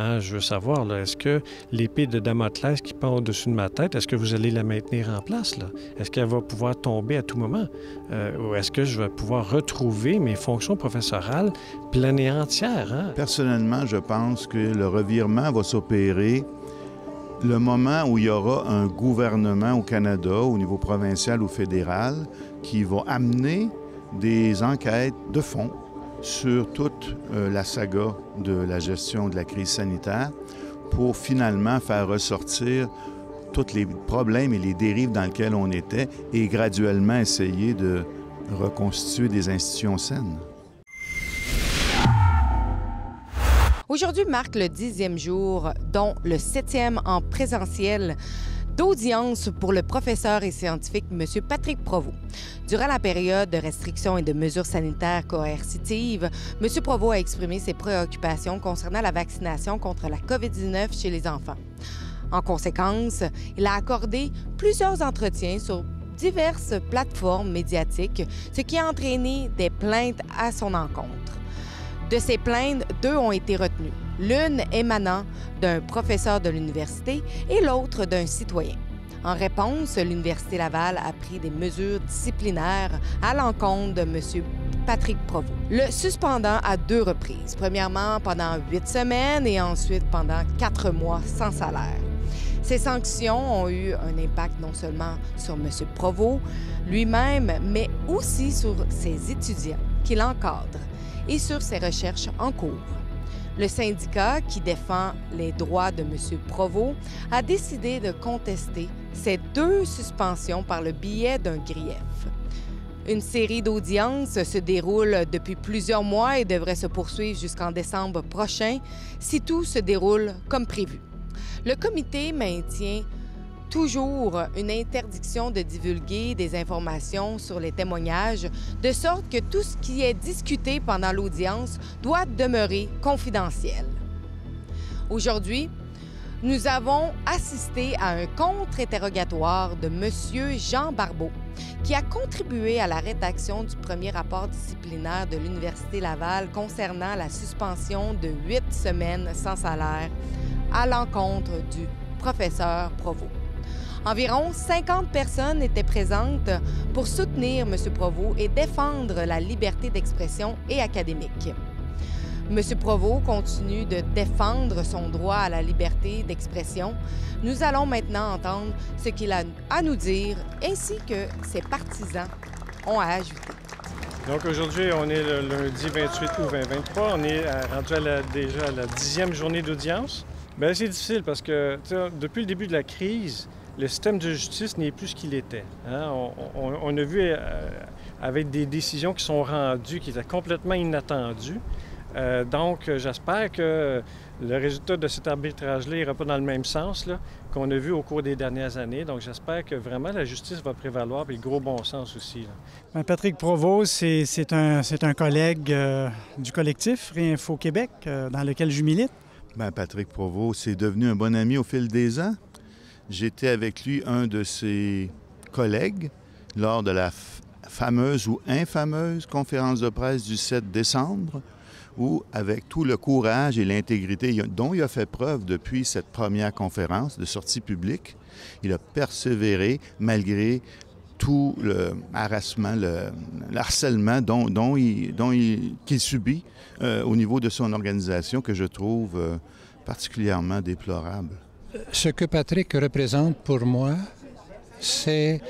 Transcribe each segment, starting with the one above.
Hein, je veux savoir, là, est-ce que l'épée de Damoclès qui pend au-dessus de ma tête, est-ce que vous allez la maintenir en place, là? Est-ce qu'elle va pouvoir tomber à tout moment? Ou est-ce que je vais pouvoir retrouver mes fonctions professorales pleines et entières? Hein? Personnellement, je pense que le revirement va s'opérer le moment où il y aura un gouvernement au Canada, au niveau provincial ou fédéral, qui va amener des enquêtes de fond sur toute la saga de la gestion de la crise sanitaire pour finalement faire ressortir tous les problèmes et les dérives dans lesquels on était et graduellement essayer de reconstituer des institutions saines. Aujourd'hui marque le 10e jour, dont le 7e en présentiel, d'audience pour le professeur et scientifique M. Patrick Provost. Durant la période de restrictions et de mesures sanitaires coercitives, M. Provost a exprimé ses préoccupations concernant la vaccination contre la COVID-19 chez les enfants. En conséquence, il a accordé plusieurs entretiens sur diverses plateformes médiatiques, ce qui a entraîné des plaintes à son encontre. De ces plaintes, 2 ont été retenues, l'une émanant d'un professeur de l'université et l'autre d'un citoyen. En réponse, l'Université Laval a pris des mesures disciplinaires à l'encontre de M. Patrick Provost, le suspendant à 2 reprises, premièrement pendant 8 semaines et ensuite pendant 4 mois sans salaire. Ces sanctions ont eu un impact non seulement sur M. Provost lui-même, mais aussi sur ses étudiants qui l'encadrent et sur ses recherches en cours. Le syndicat, qui défend les droits de M. Provost, a décidé de contester ces 2 suspensions par le biais d'un grief. Une série d'audiences se déroule depuis plusieurs mois et devrait se poursuivre jusqu'en décembre prochain si tout se déroule comme prévu. Le comité maintient toujours une interdiction de divulguer des informations sur les témoignages, de sorte que tout ce qui est discuté pendant l'audience doit demeurer confidentiel. Aujourd'hui, nous avons assisté à un contre-interrogatoire de M. Jean Barbeau, qui a contribué à la rédaction du premier rapport disciplinaire de l'Université Laval concernant la suspension de 8 semaines sans salaire à l'encontre du professeur Provost. Environ 50 personnes étaient présentes pour soutenir M. Provost et défendre la liberté d'expression et académique. M. Provost continue de défendre son droit à la liberté d'expression. Nous allons maintenant entendre ce qu'il a à nous dire ainsi que ses partisans ont à ajouter. Donc aujourd'hui, on est le lundi 28 août 2023. On est rendu déjà à la 10e journée d'audience. Bien, c'est difficile parce que depuis le début de la crise, le système de justice n'est plus ce qu'il était. Hein? On a vu avec des décisions qui sont rendues, qui étaient complètement inattendues. Donc, j'espère que le résultat de cet arbitrage-là n'ira pas dans le même sens qu'on a vu au cours des dernières années. Donc, j'espère que vraiment la justice va prévaloir et le gros bon sens aussi. Bien, Patrick Provost, c'est un collègue du collectif Réinfo Québec, dans lequel je milite. Bien, Patrick Provost, c'est devenu un bon ami au fil des ans. J'étais avec lui un de ses collègues lors de la fameuse ou infameuse conférence de presse du 7 décembre, où, avec tout le courage et l'intégrité dont il a fait preuve depuis cette première conférence de sortie publique, il a persévéré malgré tout le harassement, le harcèlement qu'il subit au niveau de son organisation, que je trouve particulièrement déplorable. Ce que Patrick représente pour moi, c'est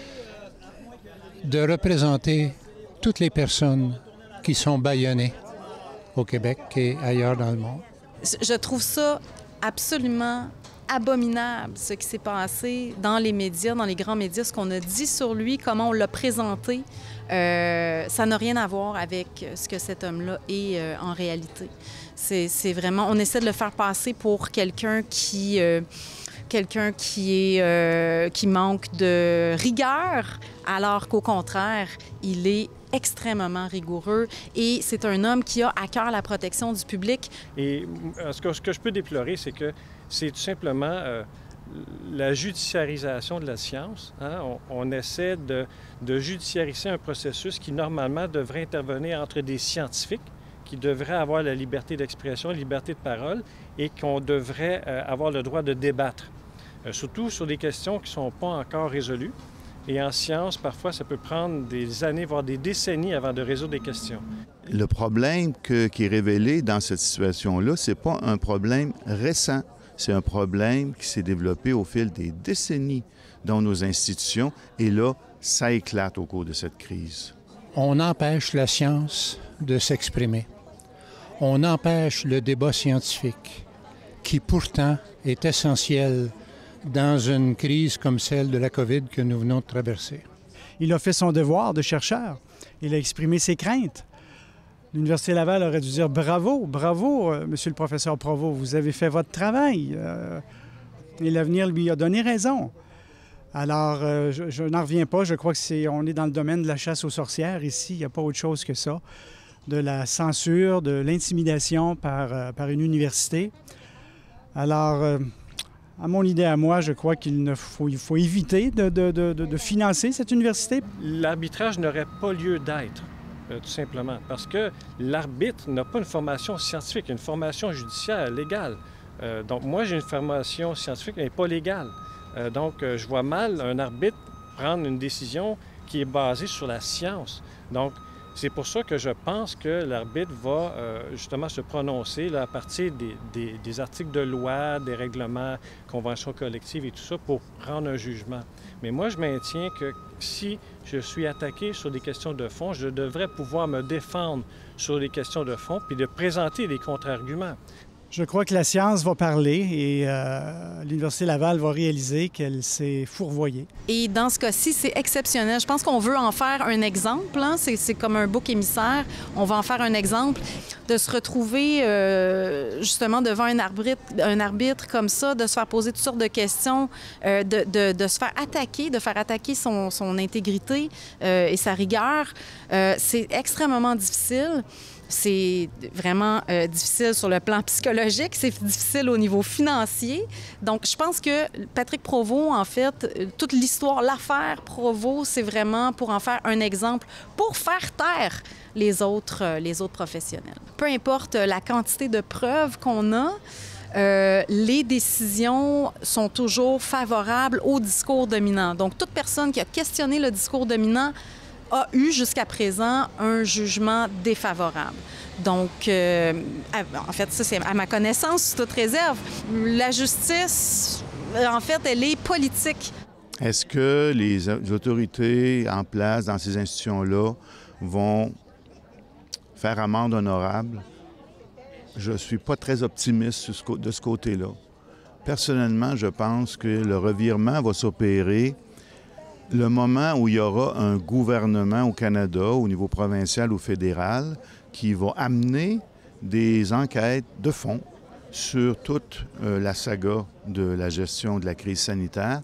de représenter toutes les personnes qui sont bâillonnées au Québec et ailleurs dans le monde. Je trouve ça absolument abominable, ce qui s'est passé dans les médias, dans les grands médias, ce qu'on a dit sur lui, comment on l'a présenté. Ça n'a rien à voir avec ce que cet homme-là est en réalité. C'est vraiment, on essaie de le faire passer pour quelqu'un qui manque de rigueur, alors qu'au contraire, il est extrêmement rigoureux et c'est un homme qui a à cœur la protection du public. Et ce que je peux déplorer, c'est que c'est tout simplement la judiciarisation de la science. Hein? On essaie de judiciariser un processus qui, normalement, devrait intervenir entre des scientifiques qui devrait avoir la liberté d'expression, la liberté de parole et qu'on devrait avoir le droit de débattre, surtout sur des questions qui ne sont pas encore résolues. Et en science, parfois, ça peut prendre des années, voire des décennies avant de résoudre des questions. Le problème qui est révélé dans cette situation-là, ce n'est pas un problème récent. C'est un problème qui s'est développé au fil des décennies dans nos institutions. Et là, ça éclate au cours de cette crise. On empêche la science de s'exprimer. On empêche le débat scientifique, qui pourtant est essentiel dans une crise comme celle de la COVID que nous venons de traverser. Il a fait son devoir de chercheur. Il a exprimé ses craintes. L'Université Laval aurait dû dire bravo, bravo, monsieur le professeur Provost, vous avez fait votre travail. Et l'avenir lui a donné raison. Alors, je n'en reviens pas. Je crois qu'on est dans le domaine de la chasse aux sorcières ici. Il n'y a pas autre chose que ça. De la censure, de l'intimidation par une université. Alors, à mon idée à moi, je crois qu'il faut éviter de financer cette université. L'arbitrage n'aurait pas lieu d'être, tout simplement, parce que l'arbitre n'a pas une formation scientifique, une formation judiciaire légale. Donc, moi, j'ai une formation scientifique, mais pas légale. Donc, je vois mal un arbitre prendre une décision qui est basée sur la science. Donc, c'est pour ça que je pense que l'arbitre va justement se prononcer là, à partir des articles de loi, des règlements, conventions collectives et tout ça pour rendre un jugement. Mais moi, je maintiens que si je suis attaqué sur des questions de fond, je devrais pouvoir me défendre sur les questions de fond puis de présenter des contre-arguments. Je crois que la science va parler et l'Université Laval va réaliser qu'elle s'est fourvoyée. Et dans ce cas-ci, c'est exceptionnel. Je pense qu'on veut en faire un exemple. Hein? C'est comme un bouc émissaire. On va en faire un exemple de se retrouver justement devant un arbitre comme ça, de se faire poser toutes sortes de questions, de se faire attaquer, son intégrité et sa rigueur. C'est extrêmement difficile. C'est vraiment difficile sur le plan psychologique, c'est difficile au niveau financier. Donc, je pense que Patrick Provost, en fait, toute l'histoire, l'affaire Provost, c'est vraiment pour en faire un exemple, pour faire taire les autres professionnels. Peu importe la quantité de preuves qu'on a, les décisions sont toujours favorables au discours dominant. Donc, toute personne qui a questionné le discours dominant a eu jusqu'à présent un jugement défavorable. Donc, en fait, ça, c'est à ma connaissance, sous toute réserve. La justice, en fait, elle est politique. Est-ce que les autorités en place dans ces institutions-là vont faire amende honorable? Je ne suis pas très optimiste de ce côté-là. Personnellement, je pense que le revirement va s'opérer le moment où il y aura un gouvernement au Canada, au niveau provincial ou fédéral, qui va amener des enquêtes de fond sur toute la saga de la gestion de la crise sanitaire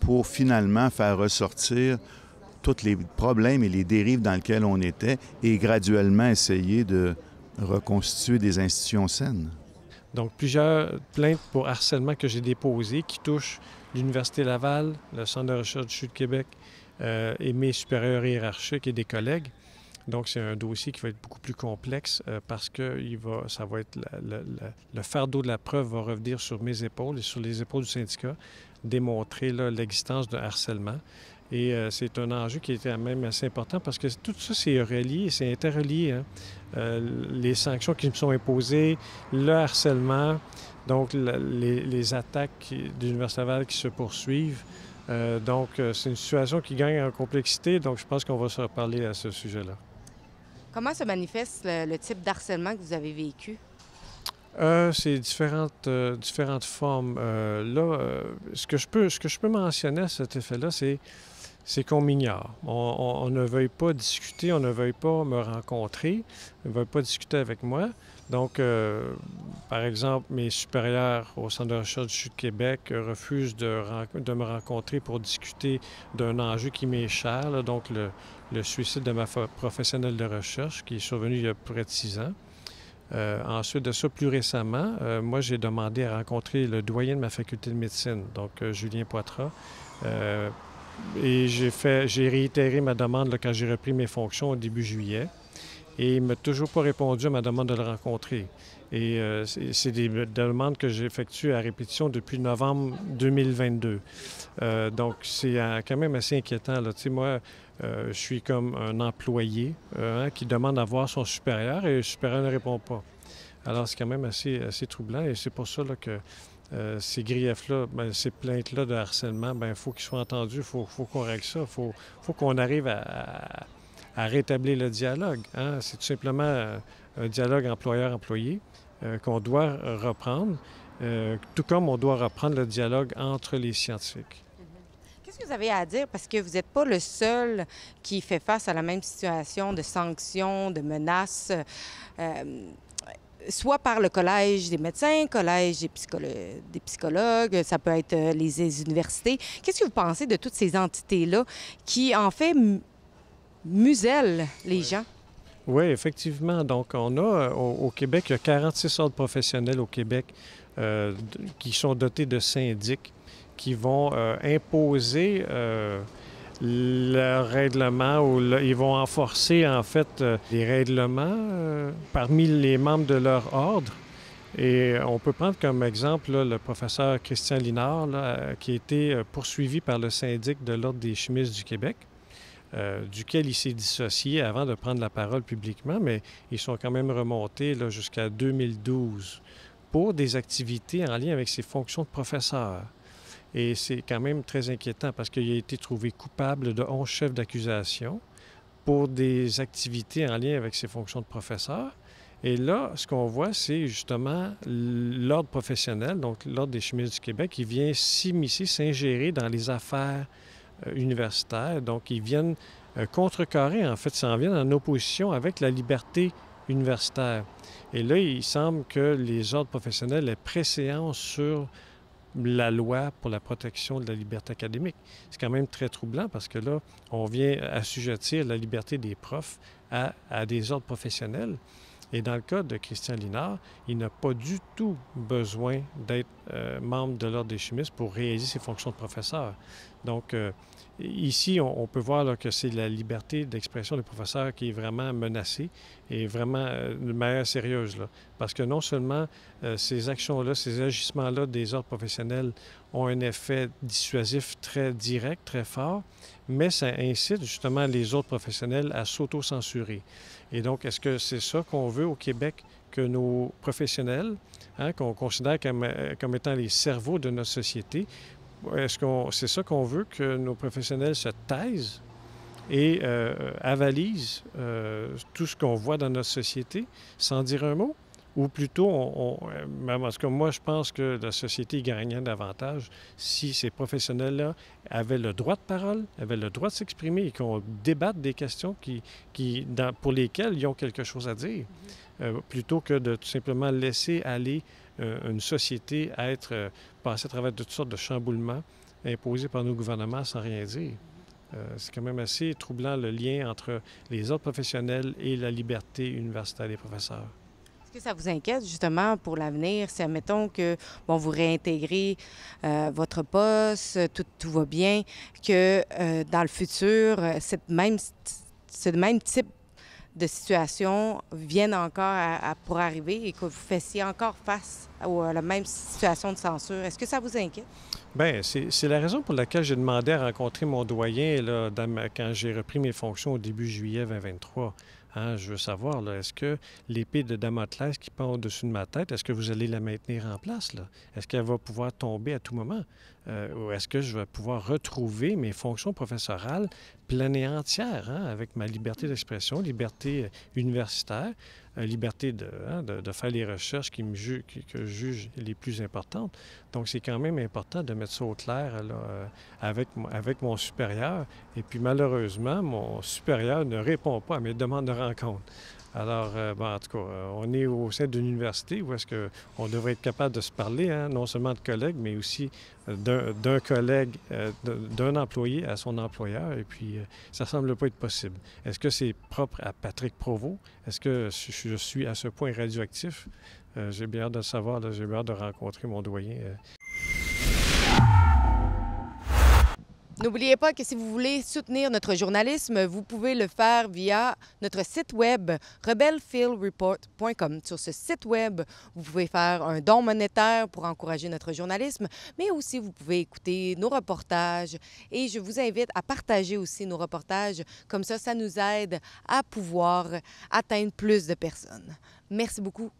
pour finalement faire ressortir tous les problèmes et les dérives dans lesquels on était et graduellement essayer de reconstituer des institutions saines. Donc, plusieurs plaintes pour harcèlement que j'ai déposées qui touchent l'Université Laval, le Centre de recherche du Sud Québec et mes supérieurs hiérarchiques et des collègues. Donc, c'est un dossier qui va être beaucoup plus complexe parce que ça va être le fardeau de la preuve va revenir sur mes épaules et sur les épaules du syndicat, démontrer l'existence de harcèlement. Et c'est un enjeu qui était même assez important parce que tout ça, c'est relié, c'est interrelié. Hein? Les sanctions qui me sont imposées, le harcèlement, donc les attaques de l'Université Laval qui se poursuivent. Donc, c'est une situation qui gagne en complexité. Donc, je pense qu'on va se reparler à ce sujet-là. Comment se manifeste le type d'harcèlement que vous avez vécu? C'est différentes formes. Ce que je peux mentionner à cet effet-là, c'est qu'on m'ignore. On ne veuille pas discuter, on ne veuille pas me rencontrer, on ne veuille pas discuter avec moi. Donc, par exemple, mes supérieurs au Centre de recherche du Sud-Québec refusent de me rencontrer pour discuter d'un enjeu qui m'est cher, là, donc le suicide de ma professionnelle de recherche qui est survenu il y a près de 6 ans. Ensuite de ça, plus récemment, moi, j'ai demandé à rencontrer le doyen de ma faculté de médecine, donc Julien Poitras. Et j'ai réitéré ma demande là, quand j'ai repris mes fonctions au début juillet. et il ne m'a toujours pas répondu à ma demande de le rencontrer. Et c'est des demandes que j'effectue à répétition depuis novembre 2022. Donc, c'est quand même assez inquiétant, là. Tu sais, moi, je suis comme un employé qui demande à voir son supérieur et le supérieur ne répond pas. Alors, c'est quand même assez troublant et c'est pour ça là, que ces griefs-là, ces plaintes-là de harcèlement, il faut qu'ils soient entendus, il faut qu'on règle ça, il faut qu'on arrive à rétablir le dialogue. Hein? C'est tout simplement un dialogue employeur-employé qu'on doit reprendre, tout comme on doit reprendre le dialogue entre les scientifiques. Qu'est-ce que vous avez à dire? Parce que vous n'êtes pas le seul qui fait face à la même situation de sanctions, de menaces, soit par le Collège des médecins, Collège des psychologues, ça peut être les universités. Qu'est-ce que vous pensez de toutes ces entités-là qui, en fait, musellent les gens? Oui, effectivement. Donc, on a au Québec, il y a 46 ordres professionnels au Québec qui sont dotés de syndics qui vont imposer leur règlement ou ils vont enforcer, en fait, les règlements parmi les membres de leur ordre. Et on peut prendre comme exemple là, le professeur Christian Linard, là, qui a été poursuivi par le syndic de l'Ordre des chimistes du Québec. Duquel il s'est dissocié avant de prendre la parole publiquement, mais ils sont quand même remontés là, jusqu'à 2012 pour des activités en lien avec ses fonctions de professeur. Et c'est quand même très inquiétant parce qu'il a été trouvé coupable de 11 chefs d'accusation pour des activités en lien avec ses fonctions de professeur. Et là, ce qu'on voit, c'est justement l'Ordre professionnel, donc l'Ordre des chimistes du Québec, qui vient s'immiscer, s'ingérer dans les affaires universitaires. Donc, ils viennent contrecarrer, en fait, s'en viennent en opposition avec la liberté universitaire. Et là, il semble que les ordres professionnels aient préséance sur la loi pour la protection de la liberté académique. C'est quand même très troublant parce que là, on vient assujettir la liberté des profs à des ordres professionnels. Et dans le cas de Christian Linard, il n'a pas du tout besoin d'être membre de l'Ordre des chimistes pour réaliser ses fonctions de professeur. Donc, ici, on peut voir là, que c'est la liberté d'expression des professeurs qui est vraiment menacée et vraiment de manière sérieuse. Là. Parce que non seulement ces actions-là, ces agissements-là des ordres professionnels ont un effet dissuasif très direct, très fort, mais ça incite justement les autres professionnels à s'auto-censurer. Et donc, est-ce que c'est ça qu'on veut au Québec, que nos professionnels, qu'on considère comme étant les cerveaux de notre société, est-ce que c'est ça qu'on veut, que nos professionnels se taisent et avalisent tout ce qu'on voit dans notre société sans dire un mot? Ou plutôt, parce que moi, je pense que la société gagnerait davantage si ces professionnels-là avaient le droit de parole, avaient le droit de s'exprimer et qu'on débatte des questions pour lesquelles ils ont quelque chose à dire, plutôt que de tout simplement laisser aller une société passer à travers toutes sortes de chamboulements imposés par nos gouvernements sans rien dire. C'est quand même assez troublant le lien entre les ordres professionnels et la liberté universitaire des professeurs. Est-ce que ça vous inquiète justement pour l'avenir, si admettons que vous réintégrez votre poste, tout va bien, que dans le futur, ce même type de situation vienne encore pour arriver et que vous fassiez encore face à la même situation de censure? Est-ce que ça vous inquiète? Bien, c'est la raison pour laquelle j'ai demandé à rencontrer mon doyen là, quand j'ai repris mes fonctions au début juillet 2023. Je veux savoir, là, est-ce que l'épée de Damoclès qui pend au-dessus de ma tête, est-ce que vous allez la maintenir en place? Là? Est-ce qu'elle va pouvoir tomber à tout moment? Ou est-ce que je vais pouvoir retrouver mes fonctions professorales pleines et entières, avec ma liberté d'expression, liberté universitaire, liberté de faire les recherches que je juge les plus importantes. Donc, c'est quand même important de mettre ça au clair là, avec mon supérieur. Et puis, malheureusement, mon supérieur ne répond pas à mes demandes de rencontre. Alors, en tout cas, on est au sein d'une université où est-ce qu'on devrait être capable de se parler, non seulement de collègues, mais aussi d'un collègue, d'un employé à son employeur. Et puis, ça ne semble pas être possible. Est-ce que c'est propre à Patrick Provost? Est-ce que je suis à ce point radioactif? J'ai bien hâte de le savoir, j'ai bien hâte de rencontrer mon doyen. N'oubliez pas que si vous voulez soutenir notre journalisme, vous pouvez le faire via notre site web rebelfieldreport.com. Sur ce site web, vous pouvez faire un don monétaire pour encourager notre journalisme, mais aussi vous pouvez écouter nos reportages et je vous invite à partager aussi nos reportages. Comme ça nous aide à pouvoir atteindre plus de personnes. Merci beaucoup